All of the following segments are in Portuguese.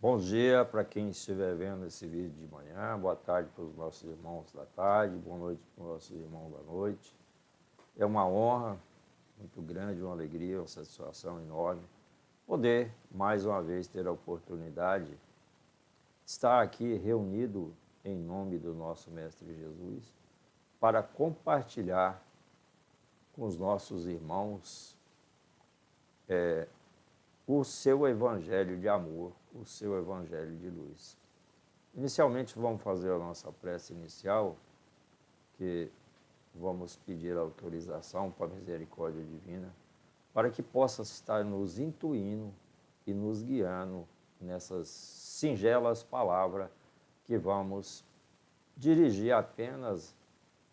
Bom dia para quem estiver vendo esse vídeo de manhã, boa tarde para os nossos irmãos da tarde, boa noite para os nossos irmãos da noite. É uma honra muito grande, uma alegria, uma satisfação enorme poder mais uma vez ter a oportunidade de estar aqui reunido em nome do nosso Mestre Jesus para compartilhar com os nossos irmãos o seu evangelho de amor, o seu evangelho de luz. Inicialmente vamos fazer a nossa prece inicial, que vamos pedir autorização para a misericórdia divina, para que possa estar nos intuindo e nos guiando nessas singelas palavras que vamos dirigir apenas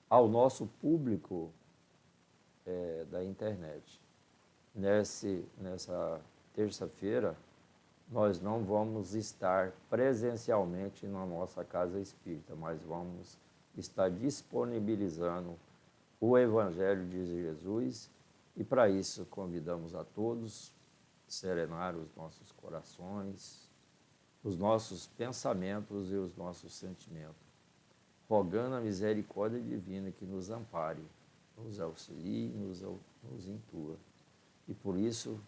ao nosso público da internet. Nessa terça-feira, nós não vamos estar presencialmente na nossa casa espírita, mas vamos estar disponibilizando o Evangelho de Jesus e para isso convidamos a todos a serenar os nossos corações, os nossos pensamentos e os nossos sentimentos, rogando a misericórdia divina que nos ampare, nos auxilie, nos intua. E por isso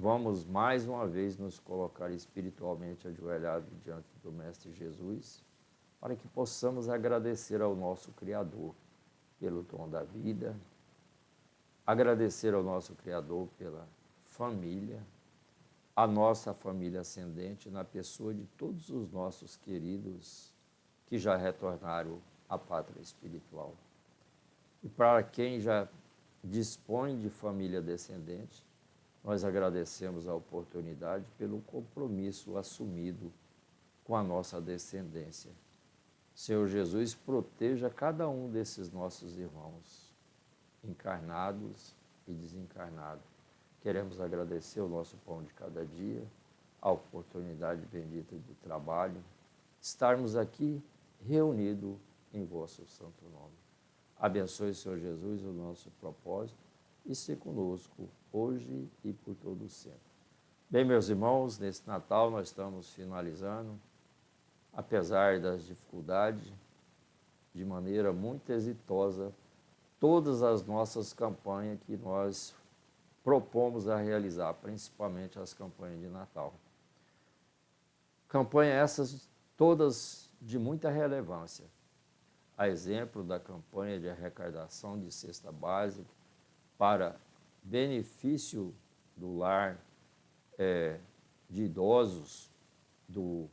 vamos mais uma vez nos colocar espiritualmente ajoelhados diante do Mestre Jesus, para que possamos agradecer ao nosso Criador pelo dom da vida, agradecer ao nosso Criador pela família, a nossa família ascendente, na pessoa de todos os nossos queridos que já retornaram à pátria espiritual. E para quem já dispõe de família descendente, nós agradecemos a oportunidade pelo compromisso assumido com a nossa descendência. Senhor Jesus, proteja cada um desses nossos irmãos, encarnados e desencarnados. Queremos agradecer o nosso pão de cada dia, a oportunidade bendita do trabalho, estarmos aqui reunidos em vosso santo nome. Abençoe, Senhor Jesus, o nosso propósito e se conosco hoje e por todo sempre. Bem, meus irmãos, nesse Natal nós estamos finalizando, apesar das dificuldades, de maneira muito exitosa, todas as nossas campanhas que nós propomos a realizar, principalmente as campanhas de Natal. Campanhas essas todas de muita relevância, a exemplo da campanha de arrecadação de cesta básica para benefício do lar de idosos, do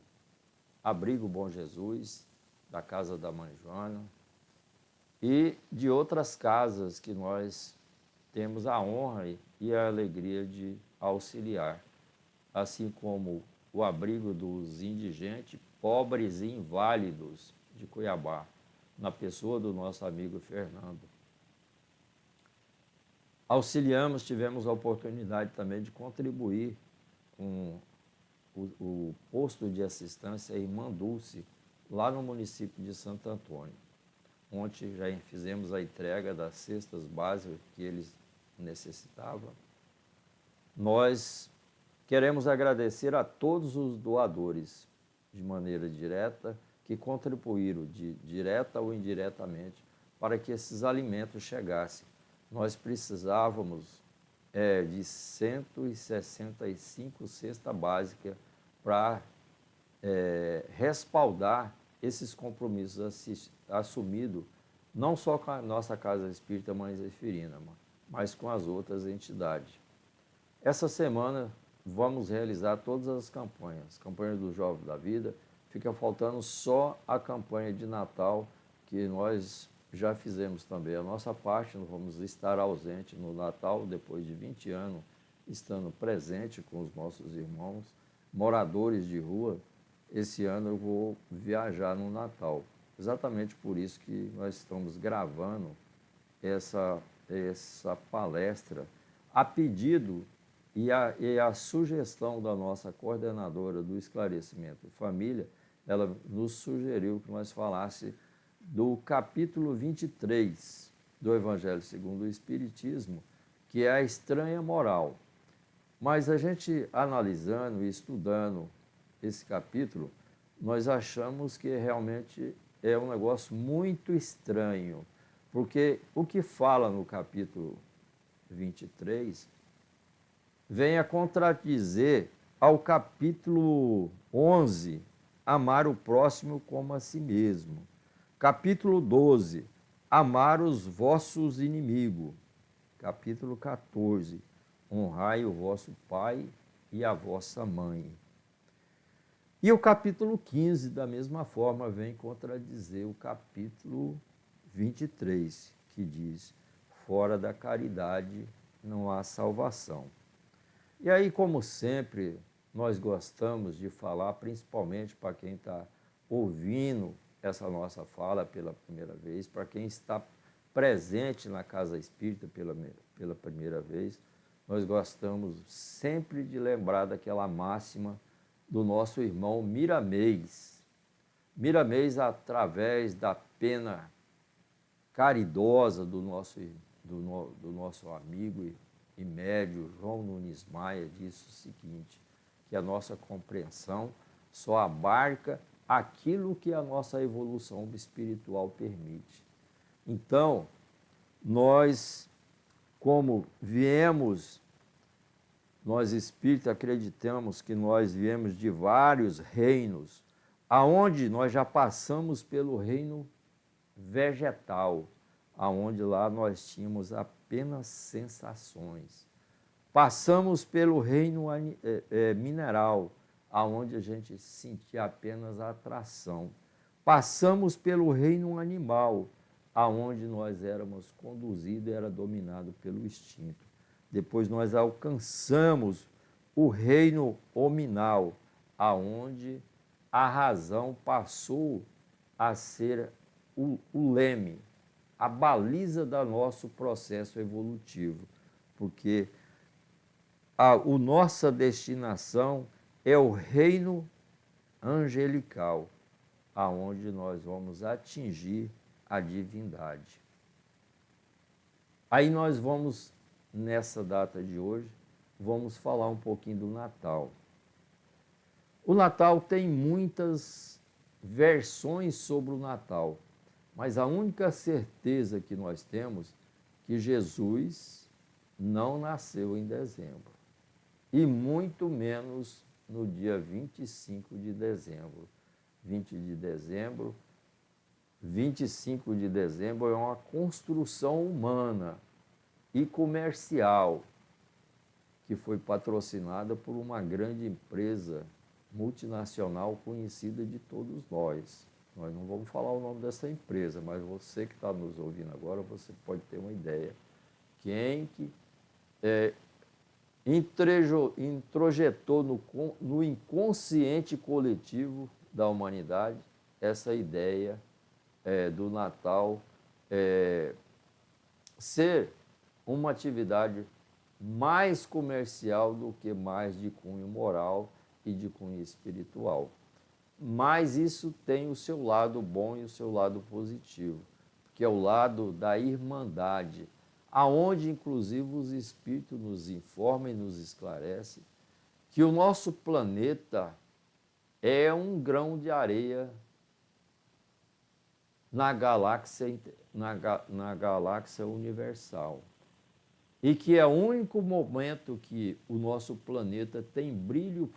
Abrigo Bom Jesus, da Casa da Mãe Joana e de outras casas que nós temos a honra e a alegria de auxiliar, assim como o abrigo dos indigentes, pobres e inválidos de Cuiabá, na pessoa do nosso amigo Fernando. Auxiliamos, tivemos a oportunidade também de contribuir com o posto de assistência Irmã Dulce, lá no município de Santo Antônio. Ontem já fizemos a entrega das cestas básicas que eles necessitavam. Nós queremos agradecer a todos os doadores, de maneira direta, que contribuíram, direta ou indiretamente, para que esses alimentos chegassem. Nós precisávamos de 165 cestas básicas para respaldar esses compromissos assumidos, não só com a nossa Casa Espírita Mãe Zeferina, mas com as outras entidades. Essa semana vamos realizar todas as campanhas, campanha do Jovem da Vida, fica faltando só a campanha de Natal, que nós já fizemos também a nossa parte, nós vamos estar ausente no Natal, depois de 20 anos, estando presente com os nossos irmãos, moradores de rua. Esse ano eu vou viajar no Natal, exatamente por isso que nós estamos gravando essa palestra a pedido e a sugestão da nossa coordenadora do Esclarecimento e Família. Ela nos sugeriu que nós falássemos do capítulo 23 do Evangelho segundo o Espiritismo, que é a estranha moral. Mas a gente analisando e estudando esse capítulo, nós achamos que realmente é um negócio muito estranho, porque o que fala no capítulo 23 vem a contradizer ao capítulo 11, amar o próximo como a si mesmo. Capítulo 12, amar os vossos inimigos. Capítulo 14, honrai o vosso pai e a vossa mãe. E o capítulo 15, da mesma forma, vem contradizer o capítulo 23, que diz, fora da caridade não há salvação. E aí, como sempre, nós gostamos de falar, principalmente para quem está ouvindo essa nossa fala pela primeira vez, para quem está presente na Casa Espírita pela primeira vez, nós gostamos sempre de lembrar daquela máxima do nosso irmão Miramês. Miramês, através da pena caridosa do nosso amigo e médio João Nunes Maia, disse o seguinte, que a nossa compreensão só abarca aquilo que a nossa evolução espiritual permite. Então, nós, como nós espíritas acreditamos que nós viemos de vários reinos, aonde nós já passamos pelo reino vegetal, aonde lá nós tínhamos apenas sensações. Passamos pelo reino mineral, aonde a gente sentia apenas atração. Passamos pelo reino animal, aonde nós éramos conduzidos e era dominado pelo instinto. Depois nós alcançamos o reino hominal, aonde a razão passou a ser o leme, a baliza do nosso processo evolutivo, porque a nossa destinação é o reino angelical, aonde nós vamos atingir a divindade. Aí nós vamos, nessa data de hoje, vamos falar um pouquinho do Natal. O Natal tem muitas versões sobre o Natal, mas a única certeza que nós temos é que Jesus não nasceu em dezembro, e muito menos no dia 25 de dezembro. 25 de dezembro é uma construção humana e comercial que foi patrocinada por uma grande empresa multinacional conhecida de todos nós. Nós não vamos falar o nome dessa empresa, mas você que está nos ouvindo agora, você pode ter uma ideia. Quem que introjetou no inconsciente coletivo da humanidade essa ideia do Natal ser uma atividade mais comercial do que mais de cunho moral e de cunho espiritual. Mas isso tem o seu lado bom e o seu lado positivo, que é o lado da irmandade, aonde inclusive os espíritos nos informam e nos esclarecem que o nosso planeta é um grão de areia na galáxia universal. E que é o único momento que o nosso planeta tem brilho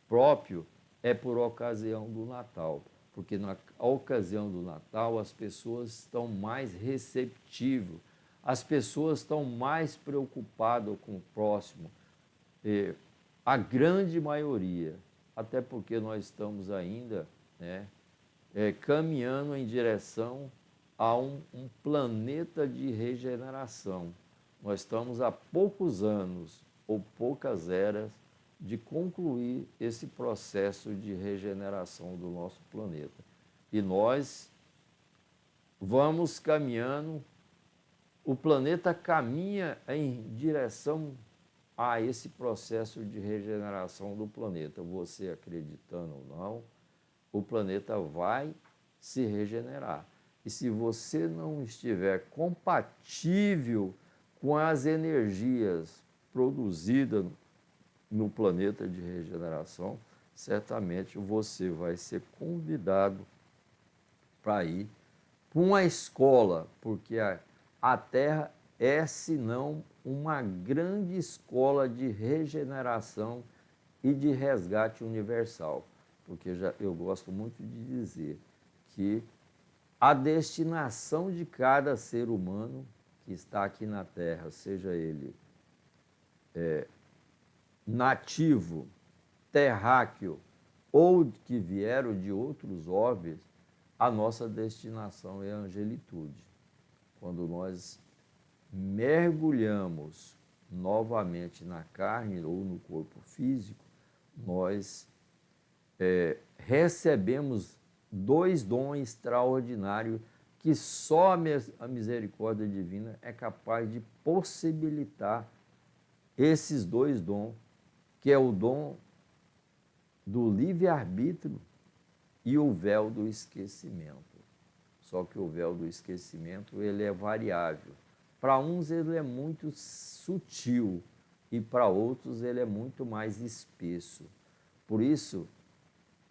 próprio é por ocasião do Natal. Porque na ocasião do Natal as pessoas estão mais receptivas, as pessoas estão mais preocupadas com o próximo. A grande maioria, até porque nós estamos ainda caminhando em direção a um planeta de regeneração. Nós estamos há poucos anos ou poucas eras de concluir esse processo de regeneração do nosso planeta. E nós vamos caminhando, o planeta caminha em direção a esse processo de regeneração do planeta. Você acreditando ou não, o planeta vai se regenerar. E se você não estiver compatível com as energias produzidas no planeta de regeneração, certamente você vai ser convidado para ir para uma escola, porque a Terra é, senão, uma grande escola de regeneração e de resgate universal. Porque eu gosto muito de dizer que a destinação de cada ser humano que está aqui na Terra, seja ele nativo, terráqueo ou que vieram de outros orbes, a nossa destinação é a angelitude. Quando nós mergulhamos novamente na carne ou no corpo físico, nós recebemos dois dons extraordinários que só a misericórdia divina é capaz de possibilitar esses dois dons, que é o dom do livre-arbítrio e o véu do esquecimento. Só que o véu do esquecimento ele é variável. Para uns ele é muito sutil e para outros ele é muito mais espesso. Por isso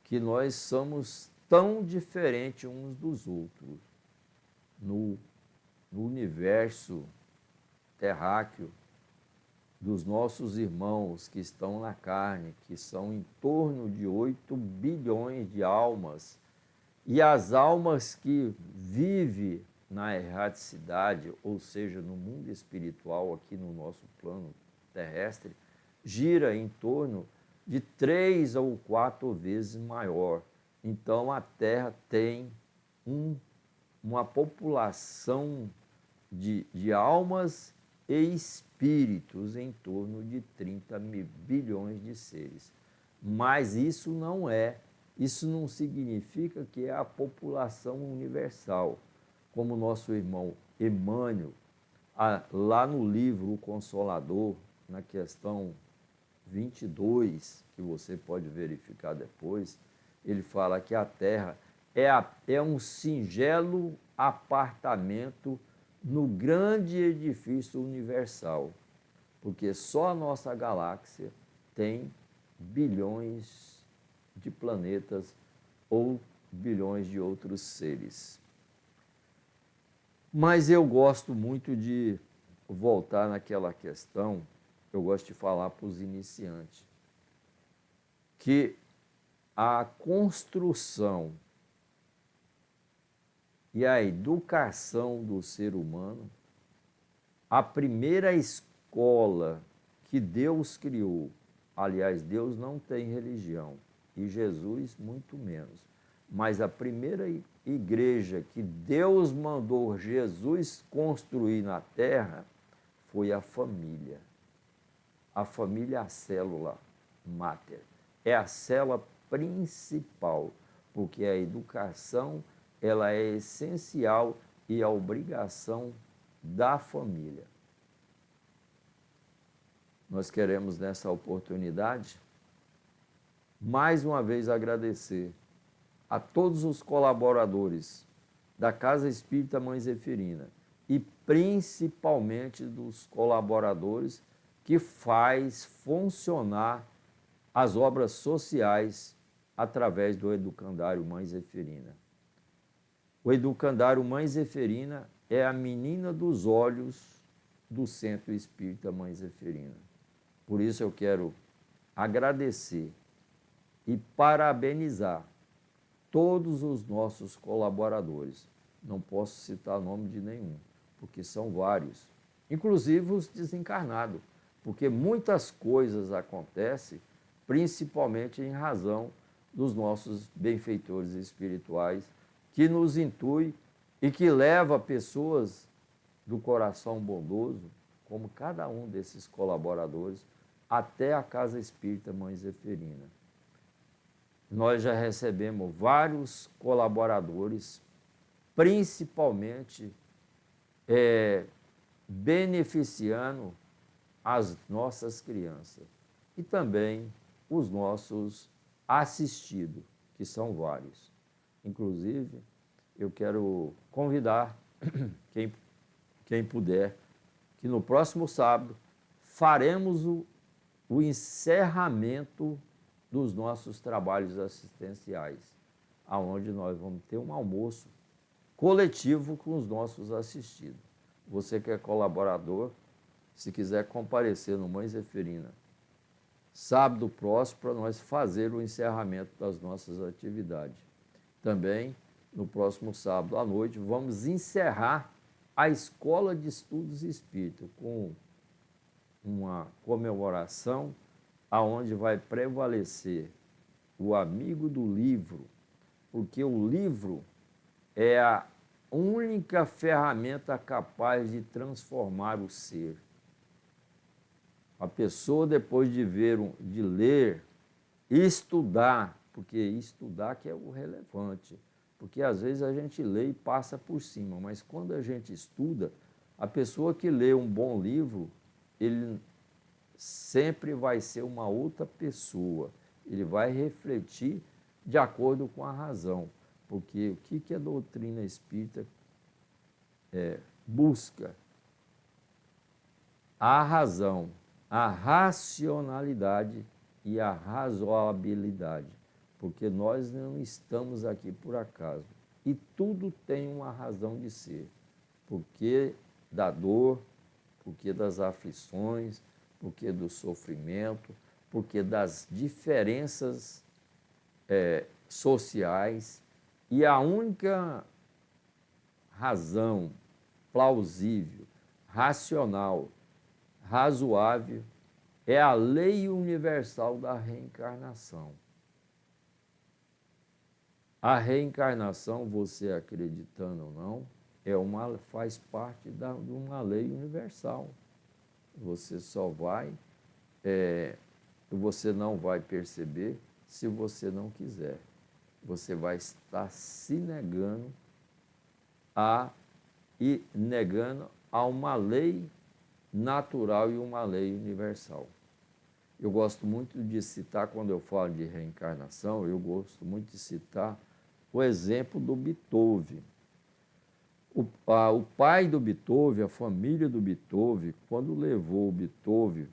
que nós somos tão diferentes uns dos outros. No universo terráqueo, dos nossos irmãos que estão na carne, que são em torno de 8 bilhões de almas, e as almas que vivem na erraticidade, ou seja, no mundo espiritual, aqui no nosso plano terrestre, gira em torno de 3 ou 4 vezes maior. Então, a Terra tem uma população de almas e espíritos em torno de 30 bilhões de seres. Mas isso não significa que é a população universal. Como nosso irmão Emmanuel, lá no livro O Consolador, na questão 22, que você pode verificar depois, ele fala que a Terra é um singelo apartamento no grande edifício universal, porque só a nossa galáxia tem bilhões de planetas ou bilhões de outros seres. Mas eu gosto muito de voltar naquela questão, eu gosto de falar para os iniciantes, que a construção e a educação do ser humano, a primeira escola que Deus criou, aliás, Deus não tem religião e Jesus muito menos, mas a primeira igreja que Deus mandou Jesus construir na terra foi a família. A família é a célula máter, é a célula principal, porque a educação ela é essencial e a obrigação da família. Nós queremos, nessa oportunidade, mais uma vez agradecer a todos os colaboradores da Casa Espírita Mãe Zeferina e principalmente dos colaboradores que faz funcionar as obras sociais através do Educandário Mãe Zeferina. O Educandário Mãe Zeferina é a menina dos olhos do Centro Espírita Mãe Zeferina. Por isso eu quero agradecer e parabenizar todos os nossos colaboradores. Não posso citar nome de nenhum, porque são vários, inclusive os desencarnados, porque muitas coisas acontecem, principalmente em razão dos nossos benfeitores espirituais, que nos intui e que leva pessoas do coração bondoso, como cada um desses colaboradores, até a Casa Espírita Mãe Zeferina. Nós já recebemos vários colaboradores, principalmente beneficiando as nossas crianças e também os nossos assistidos, que são vários. Inclusive, eu quero convidar quem puder, que no próximo sábado faremos o encerramento dos nossos trabalhos assistenciais, aonde nós vamos ter um almoço coletivo com os nossos assistidos. Você que é colaborador, se quiser comparecer no Mãe Zeferina, sábado próximo, para nós fazer o encerramento das nossas atividades. Também, no próximo sábado à noite, vamos encerrar a Escola de Estudos Espíritas com uma comemoração aonde vai prevalecer o amigo do livro, porque o livro é a única ferramenta capaz de transformar o ser. A pessoa, depois de de ler, estudar, porque estudar que é o relevante, porque às vezes a gente lê e passa por cima, mas quando a gente estuda, a pessoa que lê um bom livro, ele sempre vai ser uma outra pessoa, ele vai refletir de acordo com a razão, porque o que a doutrina espírita busca? A razão, a racionalidade e a razoabilidade, porque nós não estamos aqui por acaso. E tudo tem uma razão de ser. Porque da dor, porque das aflições, porque do sofrimento, porque das diferenças sociais. E a única razão plausível, racional, razoável, é a lei universal da reencarnação. A reencarnação, você acreditando ou não, faz parte de uma lei universal. Você só vai, você não vai perceber se você não quiser. Você vai estar se negando a uma lei natural e uma lei universal. Eu gosto muito de citar, quando eu falo de reencarnação, eu gosto muito de citar o exemplo do Beethoven. O pai do Beethoven, a família do Beethoven, quando levou o Beethoven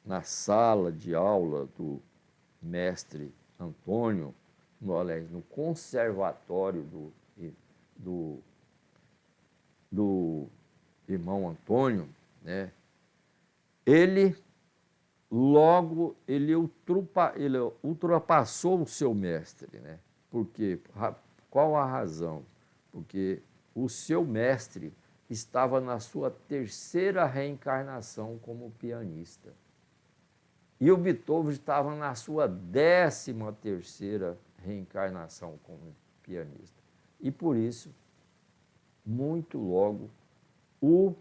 na sala de aula do mestre Antônio, no conservatório do irmão Antônio, né? Ele ultrapassou o seu mestre, né? Porque, qual a razão? Porque o seu mestre estava na sua terceira reencarnação como pianista. E o Beethoven estava na sua 13ª reencarnação como pianista. E por isso, muito logo, o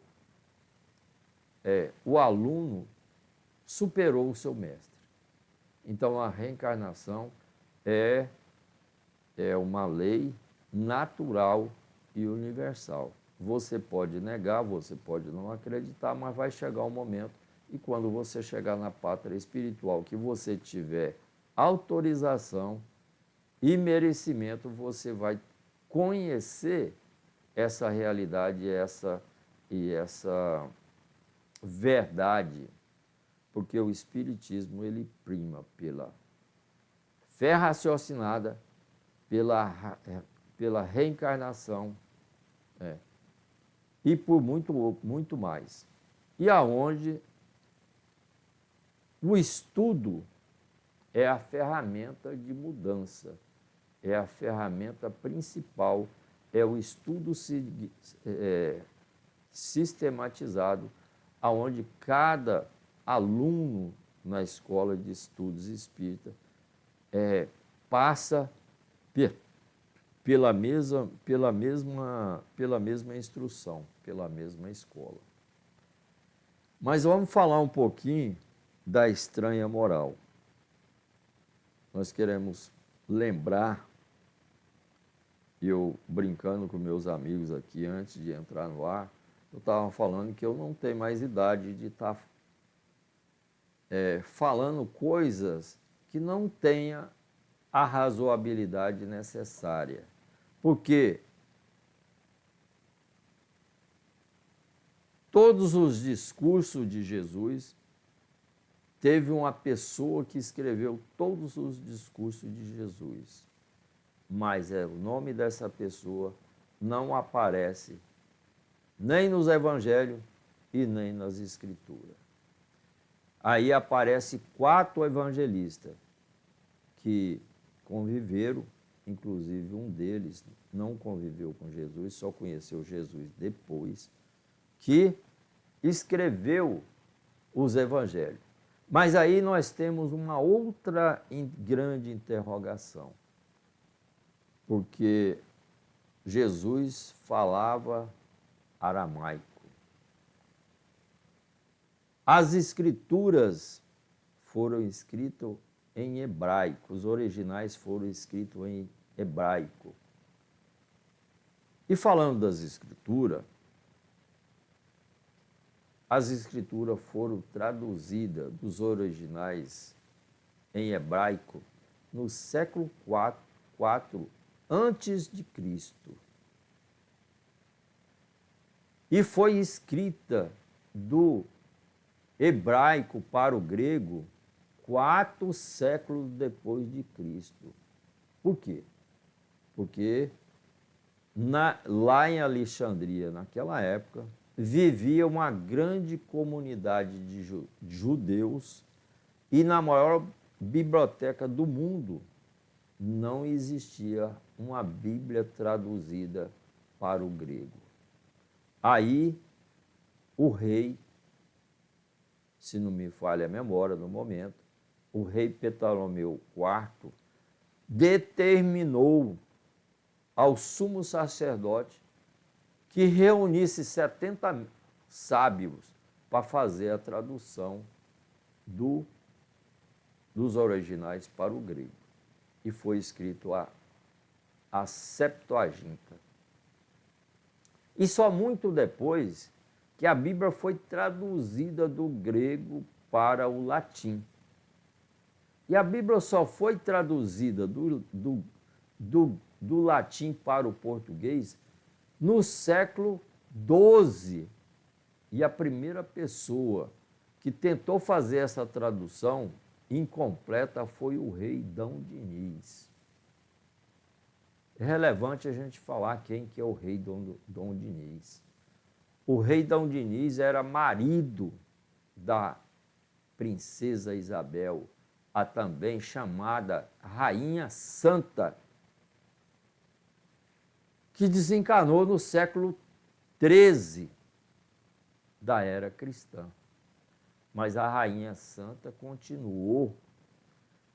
aluno superou o seu mestre. Então, a reencarnação é uma lei natural e universal. Você pode negar, você pode não acreditar, mas vai chegar um momento, e quando você chegar na pátria espiritual, que você tiver autorização e merecimento, você vai conhecer essa realidade e essa verdade, porque o Espiritismo ele prima pela fé raciocinada, pela reencarnação e por muito mais. E aonde o estudo é a ferramenta de mudança, é a ferramenta principal, é o estudo sistematizado, aonde cada aluno na escola de estudos espírita passa pela mesma instrução, pela mesma escola. Mas vamos falar um pouquinho da estranha moral. Nós queremos lembrar, eu brincando com meus amigos aqui antes de entrar no ar, eu estava falando que eu não tenho mais idade de estar falando coisas que não tenha a razoabilidade necessária. Porque todos os discursos de Jesus, teve uma pessoa que escreveu todos os discursos de Jesus. Mas o nome dessa pessoa não aparece nem nos evangelhos e nem nas escrituras. Aí aparece 4 evangelistas que conviveram, inclusive um deles não conviveu com Jesus, só conheceu Jesus depois, que escreveu os evangelhos. Mas aí nós temos uma outra grande interrogação, porque Jesus falava aramaico. As escrituras foram escritas em hebraico, os originais foram escritos em hebraico. E falando das escrituras, as escrituras foram traduzidas dos originais em hebraico no século IV antes de Cristo. E foi escrita do hebraico para o grego 4 séculos depois de Cristo. Por quê? Porque lá em Alexandria, naquela época, vivia uma grande comunidade de judeus e na maior biblioteca do mundo não existia uma Bíblia traduzida para o grego. Aí o rei, se não me falha a memória no momento, o rei Ptolomeu IV determinou ao sumo sacerdote que reunisse 70 sábios para fazer a tradução dos originais para o grego. E foi escrito a Septuaginta. E só muito depois que a Bíblia foi traduzida do grego para o latim. E a Bíblia só foi traduzida do latim para o português no século XII. E a primeira pessoa que tentou fazer essa tradução incompleta foi o rei Dom Diniz. É relevante a gente falar quem que é o rei Dom Diniz. O rei Dom Diniz era marido da princesa Isabel, a também chamada Rainha Santa, que desencarnou no século XIII da era cristã. Mas a Rainha Santa continuou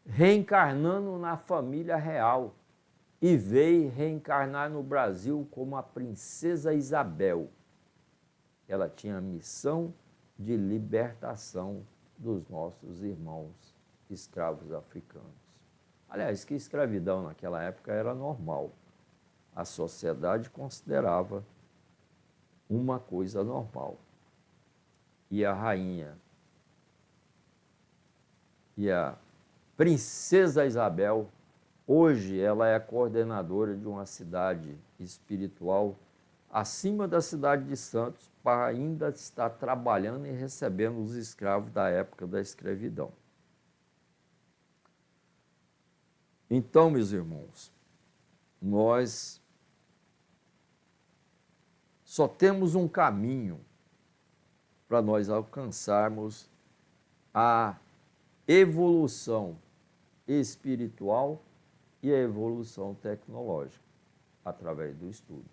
reencarnando na família real e veio reencarnar no Brasil como a princesa Isabel. Ela tinha a missão de libertação dos nossos irmãos escravos africanos. Aliás, que escravidão naquela época era normal. A sociedade considerava uma coisa normal. E a rainha e a princesa Isabel, hoje ela é a coordenadora de uma cidade espiritual acima da cidade de Santos, para ainda estar trabalhando e recebendo os escravos da época da escravidão. Então, meus irmãos, nós só temos um caminho para nós alcançarmos a evolução espiritual e a evolução tecnológica, através do estudo.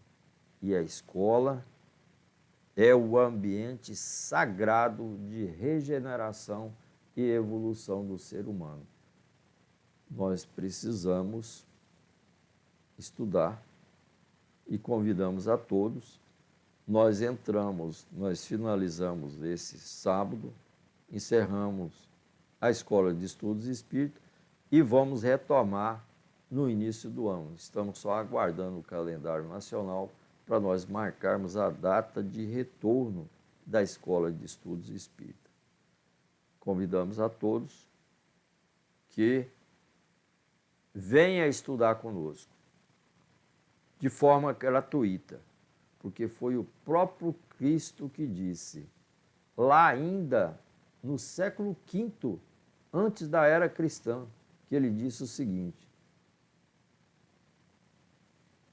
E a escola é o ambiente sagrado de regeneração e evolução do ser humano. Nós precisamos estudar e convidamos a todos. Nós finalizamos esse sábado, encerramos a Escola de Estudos Espíritas e vamos retomar no início do ano. Estamos só aguardando o calendário nacional para nós marcarmos a data de retorno da Escola de Estudos Espíritas. Convidamos a todos que venham estudar conosco de forma gratuita, porque foi o próprio Cristo que disse, lá ainda no século V, antes da era cristã, que ele disse o seguinte: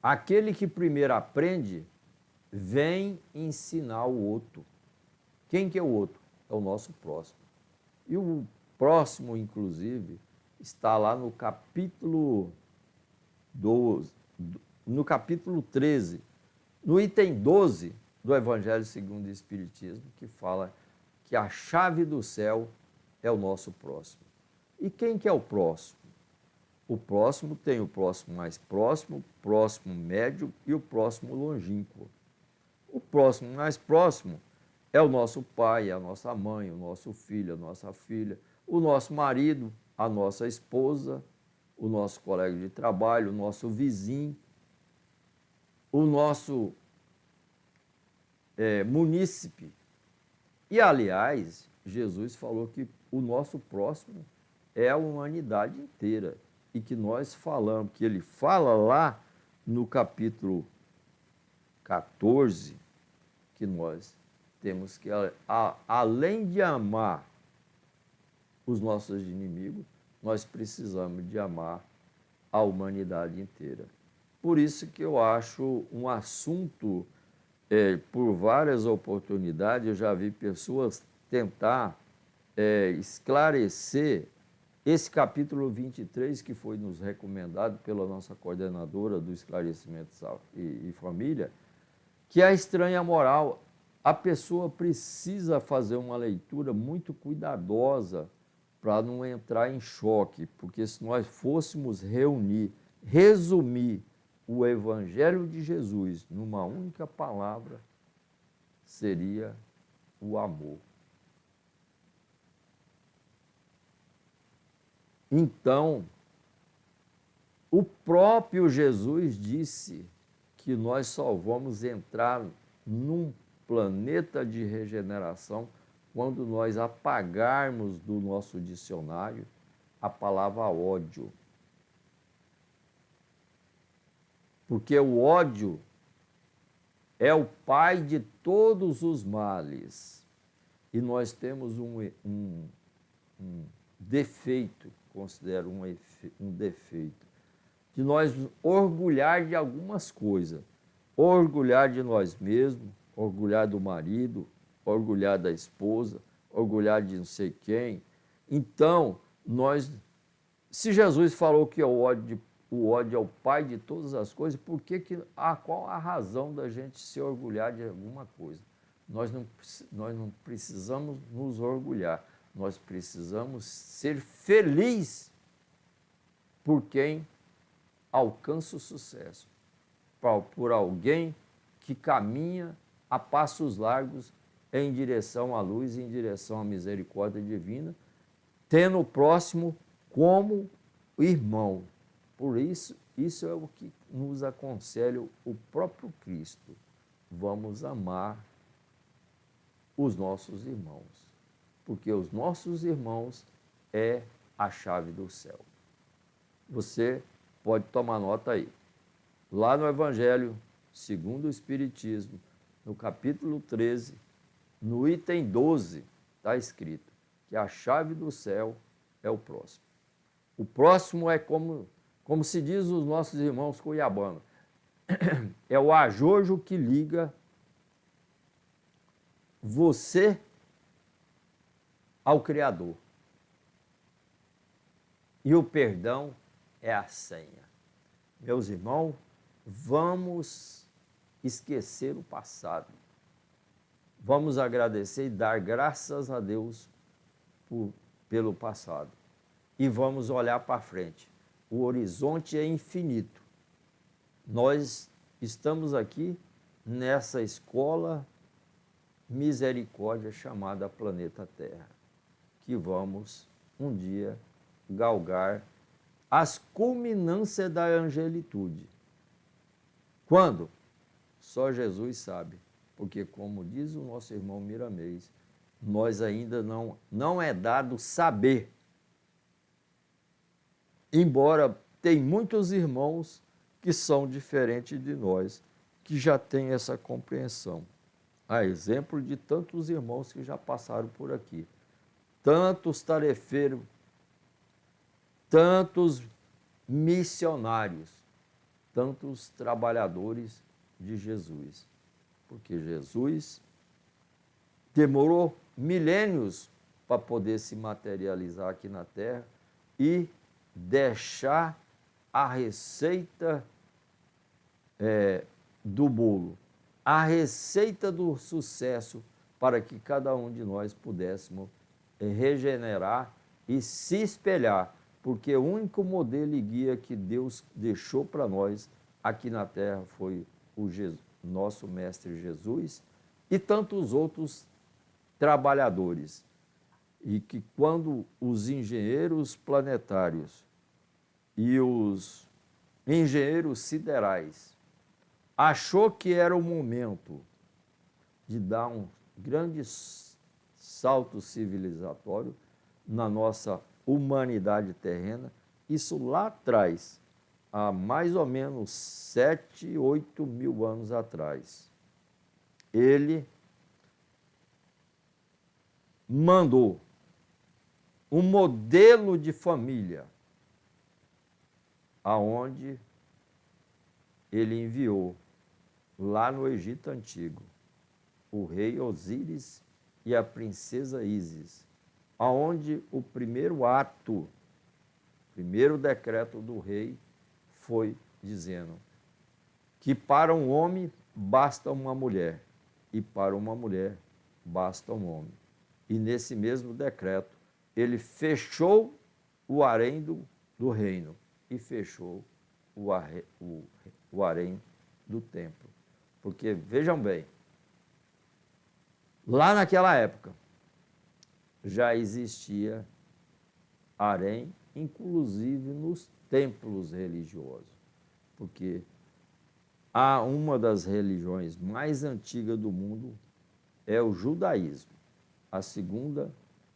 aquele que primeiro aprende, vem ensinar o outro. Quem que é o outro? É o nosso próximo. E o próximo, inclusive, está lá no capítulo 12, no capítulo 13, no item 12 do Evangelho segundo o Espiritismo, que fala que a chave do céu é o nosso próximo. E quem que é o próximo? O próximo tem o próximo mais próximo, o próximo médio e o próximo longínquo. O próximo mais próximo é o nosso pai, a nossa mãe, o nosso filho, a nossa filha, o nosso marido, a nossa esposa, o nosso colega de trabalho, o nosso vizinho, o nosso munícipe. E, aliás, Jesus falou que o nosso próximo é a humanidade inteira. E que nós falamos, que ele fala lá no capítulo 14, que nós temos que, além de amar os nossos inimigos, nós precisamos de amar a humanidade inteira. Por isso que eu acho um assunto, por várias oportunidades, eu já vi pessoas tentar esclarecer esse capítulo 23, que foi nos recomendado pela nossa coordenadora do Esclarecimento e Família, que é a estranha moral. A pessoa precisa fazer uma leitura muito cuidadosa para não entrar em choque, porque se nós fôssemos resumir o Evangelho de Jesus numa única palavra, seria o amor. Então, o próprio Jesus disse que nós só vamos entrar num planeta de regeneração quando nós apagarmos do nosso dicionário a palavra ódio. Porque o ódio é o pai de todos os males. E nós temos um defeito, considero um defeito, de nós orgulhar de algumas coisas. Orgulhar de nós mesmos, orgulhar do marido, orgulhar da esposa, orgulhar de não sei quem. Então, se Jesus falou que o ódio é o pai de todas as coisas, qual a razão da gente se orgulhar de alguma coisa? Nós não precisamos nos orgulhar, nós precisamos ser felizes por quem alcança o sucesso, por alguém que caminha a passos largos em direção à luz, em direção à misericórdia divina, tendo o próximo como irmão. Por isso, isso é o que nos aconselha o próprio Cristo. Vamos amar os nossos irmãos, porque os nossos irmãos é a chave do céu. Você pode tomar nota aí. Lá no Evangelho segundo o Espiritismo, no capítulo 13, no item 12, está escrito que a chave do céu é o próximo. O próximo é como se diz os nossos irmãos cuiabanos, é o ajojo que liga você ao Criador. E o perdão é a senha. Meus irmãos, vamos esquecer o passado. Vamos agradecer e dar graças a Deus pelo passado. E vamos olhar para frente. O horizonte é infinito. Nós estamos aqui nessa escola misericórdia chamada Planeta Terra, que vamos um dia galgar as culminâncias da angelitude. Quando? Só Jesus sabe, porque como diz o nosso irmão Miramês, nós ainda não é dado saber. Embora tem muitos irmãos que são diferentes de nós, que já têm essa compreensão. a exemplo de tantos irmãos que já passaram por aqui, tantos tarefeiros, tantos missionários, tantos trabalhadores de Jesus. Porque Jesus demorou milênios para poder se materializar aqui na Terra e deixar a receita do bolo, a receita do sucesso para que cada um de nós pudéssemos regenerar e se espelhar, porque o único modelo e guia que Deus deixou para nós aqui na Terra foi o nosso Mestre Jesus e tantos outros trabalhadores. E que quando os engenheiros planetários e os engenheiros siderais achou que era o momento de dar um grande salto civilizatório na nossa humanidade terrena, isso lá atrás, há mais ou menos 7, 8 mil anos atrás, ele mandou um modelo de família, aonde ele enviou lá no Egito Antigo o rei Osíris e a princesa Ísis, aonde o primeiro ato, primeiro decreto do rei foi dizendo que para um homem basta uma mulher e para uma mulher basta um homem. E nesse mesmo decreto, ele fechou o harém do reino e fechou o harém do templo. Porque, vejam bem, lá naquela época já existia harém, inclusive nos templos religiosos. Porque há uma das religiões mais antigas do mundo é o judaísmo. A segunda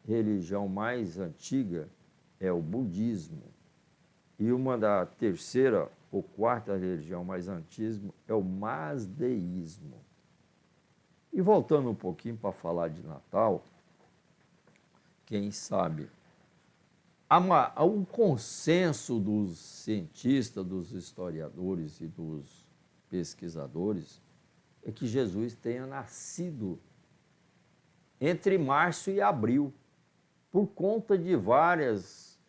religião mais antiga é o budismo. E uma da terceira ou quarta religião mais antiga é o mazdeísmo. E voltando um pouquinho para falar de Natal, quem sabe, o consenso dos cientistas, dos historiadores e dos pesquisadores é que Jesus tenha nascido entre março e abril, por conta de várias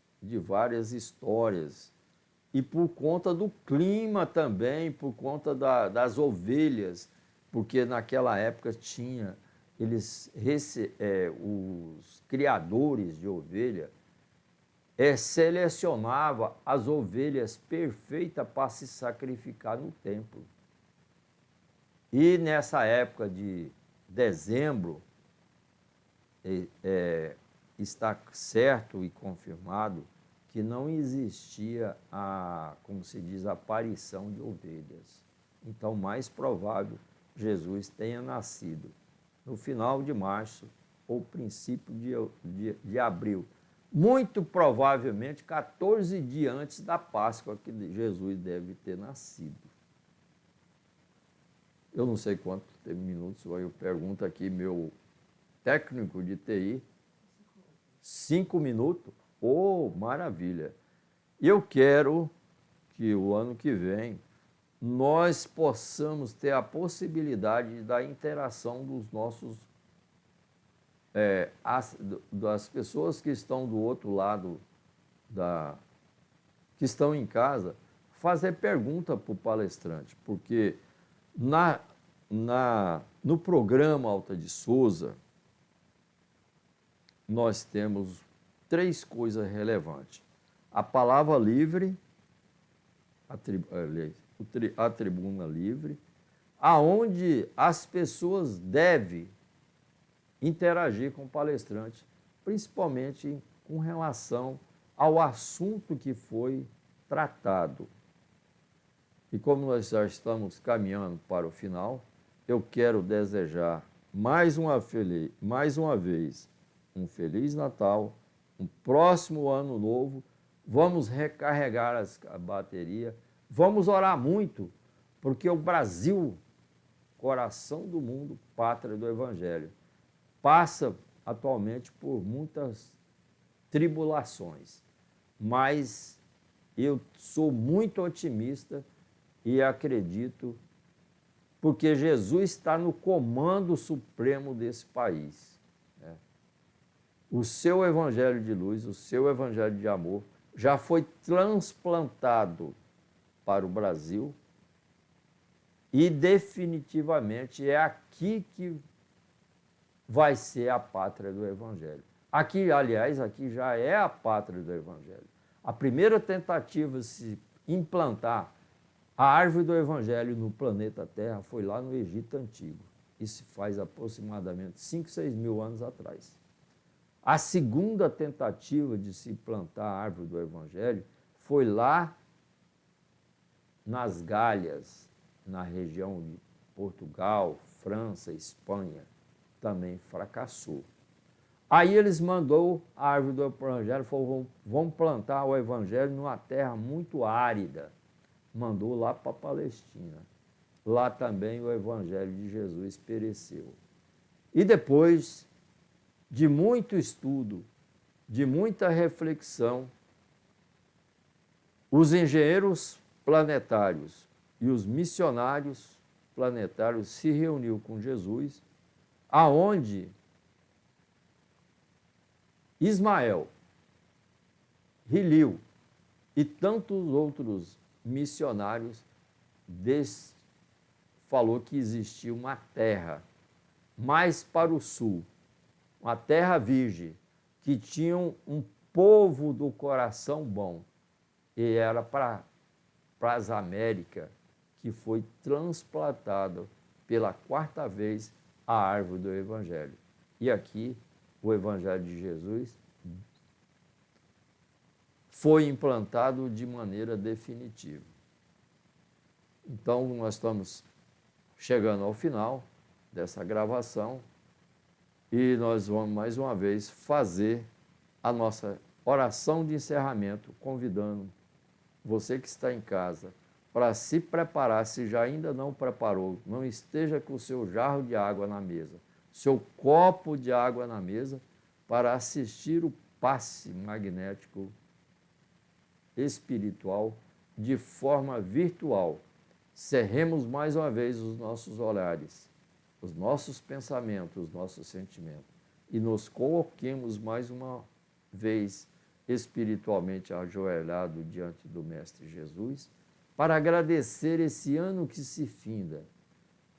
histórias e por conta do clima também, por conta das ovelhas, porque naquela época tinha os criadores de ovelha selecionava as ovelhas perfeitas para se sacrificar no templo. E nessa época de dezembro, está certo e confirmado que não existia como se diz, a aparição de ovelhas. Então, mais provável, Jesus tenha nascido no final de março ou princípio de abril. Muito provavelmente 14 dias antes da Páscoa que Jesus deve ter nascido. Eu não sei quantos minutos, eu pergunto aqui, meu técnico de TI, 5 minutos? Oh, maravilha! Eu quero que o ano que vem nós possamos ter a possibilidade da interação dos nossos, das pessoas que estão do outro lado, que estão em casa, fazer pergunta para o palestrante, porque no programa Alta de Souza, nós temos 3 coisas relevantes. A palavra livre, a tribuna livre, aonde as pessoas devem interagir com o palestrante, principalmente com relação ao assunto que foi tratado. E como nós já estamos caminhando para o final, eu quero desejar mais uma vez um Feliz Natal, um próximo Ano Novo. Vamos recarregar a bateria, vamos orar muito, porque o Brasil coração do mundo, pátria do Evangelho. Passa atualmente por muitas tribulações, mas eu sou muito otimista e acredito, porque Jesus está no comando supremo desse país. O seu evangelho de luz, o seu evangelho de amor, já foi transplantado para o Brasil e definitivamente é aqui que vai ser a pátria do evangelho. Aqui, aliás, aqui já é a pátria do evangelho. A primeira tentativa de se implantar a árvore do evangelho no planeta Terra foi lá no Egito Antigo. Isso faz aproximadamente 5, 6 mil anos atrás. A segunda tentativa de se plantar a árvore do evangelho foi lá nas Gálias, na região de Portugal, França, Espanha. Também fracassou. Aí eles mandou a árvore do evangelho, falou, vamos plantar o evangelho numa terra muito árida. Mandou lá para a Palestina. Lá também o evangelho de Jesus pereceu. E depois de muito estudo, de muita reflexão, os engenheiros planetários e os missionários planetários se reuniu com Jesus, aonde Ismael, Hilil e tantos outros missionários falou que existia uma terra mais para o sul, uma terra virgem, que tinha um povo do coração bom, e era para as Américas, que foi transplantado pela 4ª vez a árvore do Evangelho. E aqui, o Evangelho de Jesus foi implantado de maneira definitiva. Então, nós estamos chegando ao final dessa gravação e nós vamos, mais uma vez, fazer a nossa oração de encerramento, convidando você que está em casa para se preparar, se já ainda não preparou, não esteja com o seu jarro de água na mesa, seu copo de água na mesa, para assistir o passe magnético espiritual de forma virtual. Cerremos mais uma vez os nossos olhares, os nossos pensamentos, os nossos sentimentos e nos coloquemos mais uma vez espiritualmente ajoelhado diante do Mestre Jesus para agradecer esse ano que se finda.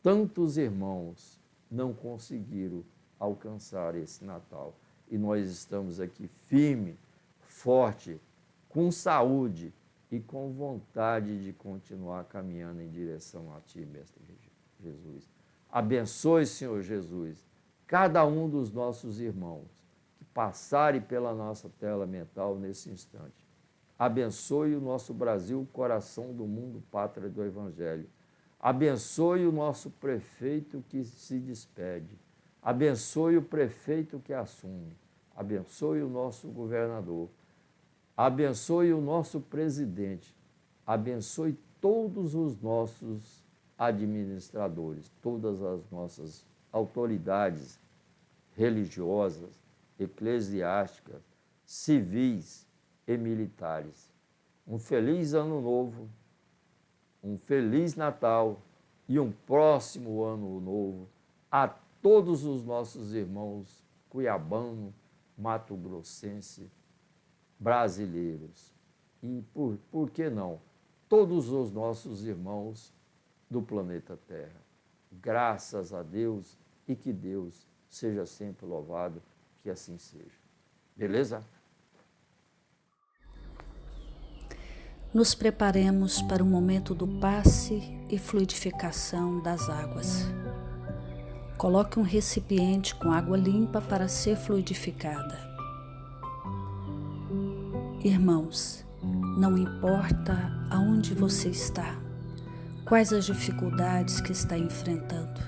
Tantos irmãos não conseguiram alcançar esse Natal e nós estamos aqui firme, forte, com saúde e com vontade de continuar caminhando em direção a Ti, Mestre Jesus. Abençoe, Senhor Jesus, cada um dos nossos irmãos que passarem pela nossa tela mental nesse instante. Abençoe o nosso Brasil, coração do mundo, pátria do Evangelho. Abençoe o nosso prefeito que se despede. Abençoe o prefeito que assume. Abençoe o nosso governador. Abençoe o nosso presidente. Abençoe todos os nossos administradores, todas as nossas autoridades religiosas, eclesiásticas, civis e militares. Um feliz ano novo, um feliz Natal e um próximo ano novo a todos os nossos irmãos cuiabano, mato-grossense, brasileiros e, por que não, todos os nossos irmãos do planeta Terra. Graças a Deus e que Deus seja sempre louvado, que assim seja. Beleza? Nos preparemos para o momento do passe e fluidificação das águas. Coloque um recipiente com água limpa para ser fluidificada. Irmãos, não importa aonde você está, quais as dificuldades que está enfrentando,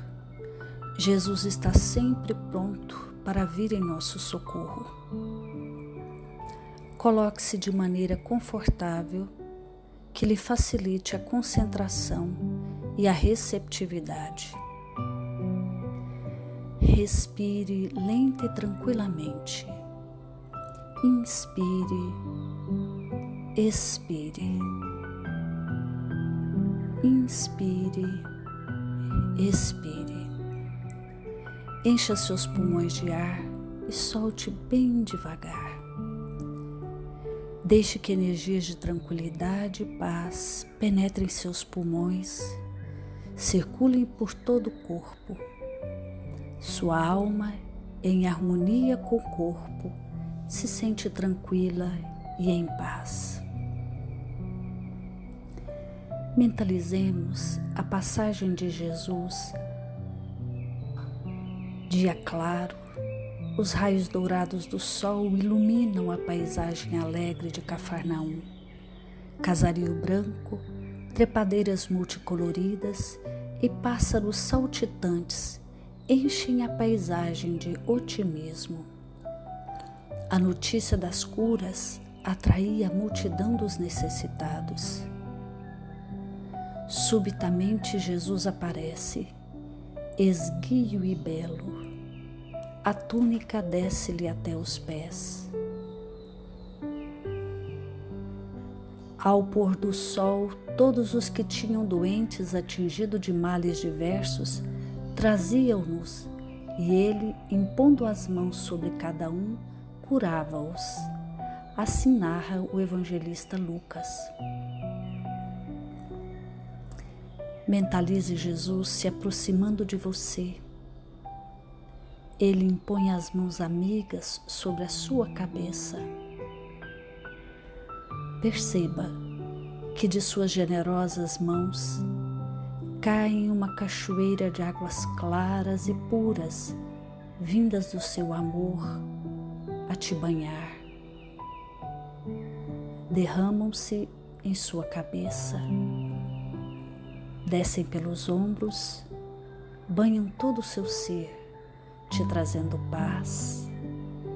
Jesus está sempre pronto para vir em nosso socorro. Coloque-se de maneira confortável, que lhe facilite a concentração e a receptividade. Respire lenta e tranquilamente. Inspire, expire. Inspire, expire. Encha seus pulmões de ar e solte bem devagar. Deixe que energias de tranquilidade e paz penetrem seus pulmões, circulem por todo o corpo. Sua alma, em harmonia com o corpo, se sente tranquila e em paz. Mentalizemos a passagem de Jesus. Dia claro, os raios dourados do sol iluminam a paisagem alegre de Cafarnaum. Casario branco, trepadeiras multicoloridas e pássaros saltitantes enchem a paisagem de otimismo. A notícia das curas atraía a multidão dos necessitados. Subitamente Jesus aparece, esguio e belo. A túnica desce-lhe até os pés. Ao pôr do sol, todos os que tinham doentes atingidos de males diversos traziam-nos, e ele, impondo as mãos sobre cada um, curava-os. Assim narra o evangelista Lucas. Mentalize Jesus se aproximando de você. Ele impõe as mãos amigas sobre a sua cabeça. Perceba que de suas generosas mãos caem uma cachoeira de águas claras e puras, vindas do seu amor a te banhar. Derramam-se em sua cabeça, descem pelos ombros, banham todo o seu ser, te trazendo paz,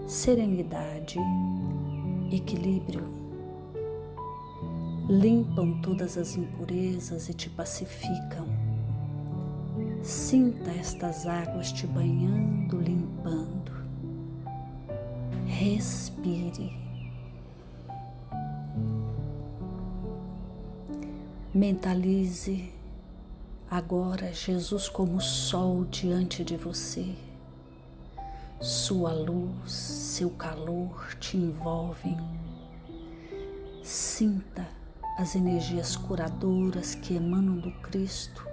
serenidade, equilíbrio. Limpam todas as impurezas e te pacificam. Sinta estas águas te banhando, limpando. Respire. Mentalize agora Jesus como sol diante de você. Sua luz, seu calor te envolvem. Sinta as energias curadoras que emanam do Cristo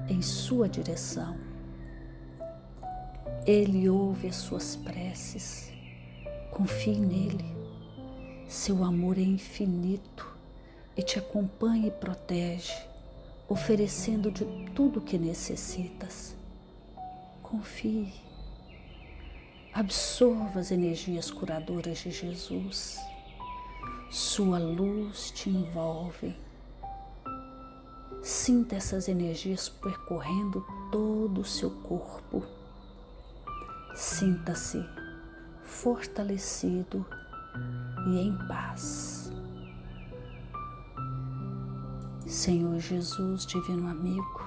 em sua direção. Ele ouve as suas preces. Confie nele. Seu amor é infinito e te acompanha e protege, oferecendo de tudo o que necessitas. Confie. Absorva as energias curadoras de Jesus. Sua luz te envolve. Sinta essas energias percorrendo todo o seu corpo. Sinta-se fortalecido e em paz. Senhor Jesus, divino amigo,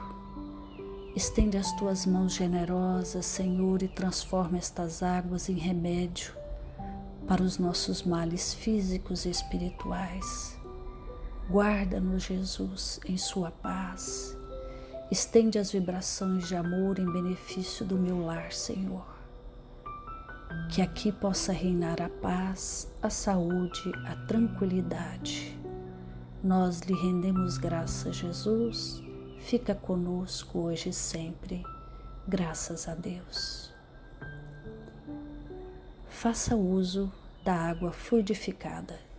estende as tuas mãos generosas, Senhor, e transforma estas águas em remédio para os nossos males físicos e espirituais. Guarda-nos, Jesus, em sua paz. Estende as vibrações de amor em benefício do meu lar, Senhor. Que aqui possa reinar a paz, a saúde, a tranquilidade. Nós lhe rendemos graças, Jesus. Fica conosco hoje e sempre. Graças a Deus. Faça uso da água fluidificada.